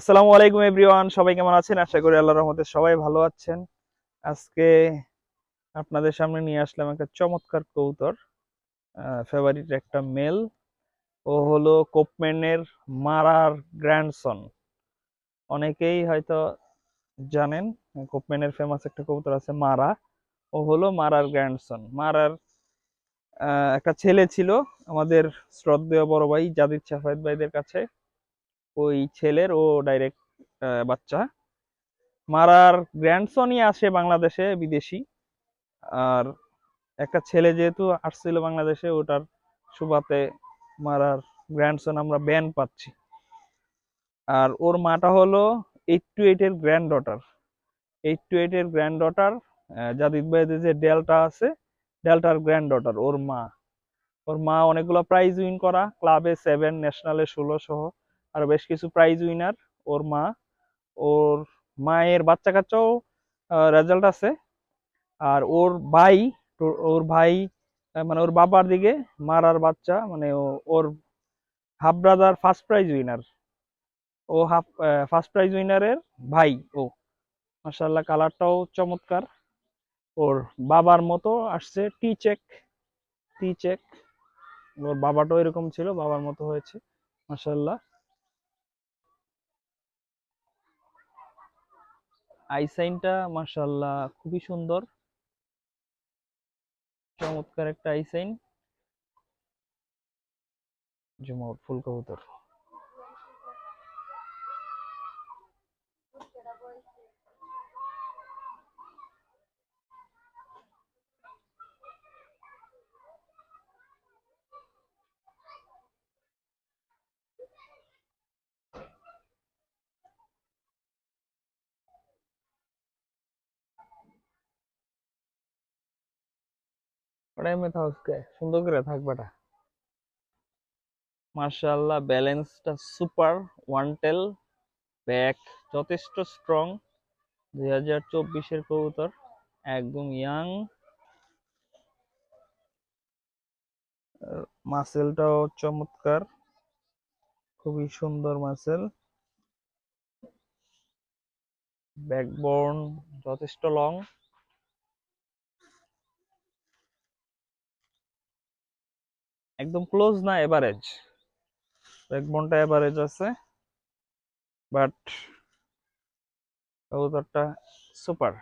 আসসালামু আলাইকুম এভরিওয়ান, সবাই কেমন আছেন? আশা করি আল্লাহর রহমতে সবাই ভালো আছেন। আজকে আপনাদের সামনে নিয়ে আসলাম একটা চমৎকার কবুতর, ফেভারিট একটা মেল। ও হলো কোপম্যানের মারার গ্র্যান্ডসন। অনেকেই হয়তো জানেন কোপম্যানের ফেমাস একটা কবুতর আছে মারা। ও হলো মারার গ্র্যান্ডসন। মারার একটা ছেলে ছিল আমাদের শ্রদ্ধেয় বড় ভাই জাদিদ সাফায়েত ভাইদের কাছে। ওই ছেলের ও ডাইরেক্ট বাচ্চা। মারার গ্র্যান্ডসনই আসে বাংলাদেশে বিদেশি। আর একটা ছেলে যেহেতু আসছিল বাংলাদেশে, ওটার সুবাদে মারার গ্র্যান্ডসন আমরা ব্যান পাচ্ছি। আর ওর মাটা হলো 828 এর গ্র্যান্ড ডটার। 828 এর গ্র্যান্ড ডটার, জাদিদ ভাইদের যে ডেল্টা আছে, ডেল্টার গ্র্যান্ড ডটার ওর মা অনেকগুলো প্রাইজ উইন করা, ক্লাবে 7, ন্যাশনালে 16 সহ আর বেশ কিছু প্রাইজ উইনার ওর মা। ওর মায়ের বাচ্চা কাচ্চাও রেজাল্ট আছে। আর ওর ভাই মানে ওর বাবার দিকে মারার বাচ্চা, মানে ওর half brother first prize winner. ও ফার্স্ট প্রাইজ উইনারের ভাই ও। মাশাআল্লাহ, কালারটাও চমৎকার। ওর বাবার মতো আসছে, টি চেক। ওর বাবাটাও এরকম ছিল, বাবার মতো হয়েছে। মাশাআল্লাহ, আইসাইনটা মাশাআল্লাহ খুবই সুন্দর, চমৎকার একটা আইসাইন। জুম ফুল কবুতর। ওটাই মেথা হচ্ছে সুন্দর করে থাকবাটা। মার্শাল্লাহ, ব্যালেন্সটা সুপার। ওয়ান টেল, ব্যাক যথেষ্ট স্ট্রং। 2024-এর কবুতর, একদম ইয়াং। মাসেলটাও চমৎকার, খুবই সুন্দর মাসেল। ব্যাকবোন যথেষ্ট লং। একদম ক্লোজ না, এভারেজ। ব্যাকবোনটা এভারেজ আছে, বাট কবুতরটা সুপার।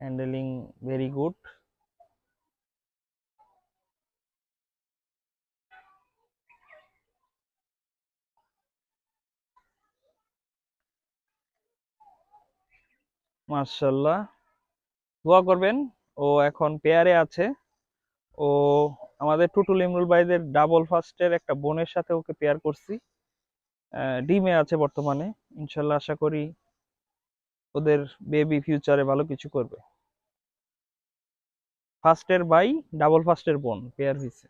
Handling very good. মার্শাল্লাহ, দোয়া করবেন। ও এখন পেয়ারে আছে। ও আমাদের টুটুল ইমরুল ভাইদের ডাবল ফার্স্টের একটা বোনের সাথে ওকে পেয়ার করছি। ডিমে আছে বর্তমানে। ইনশাল্লাহ আশা করি ওদের বেবি ফিউচারে ভালো কিছু করবে। ফার্স্টের ভাই, ডাবল ফার্স্টের বোন পেয়ার হয়েছে।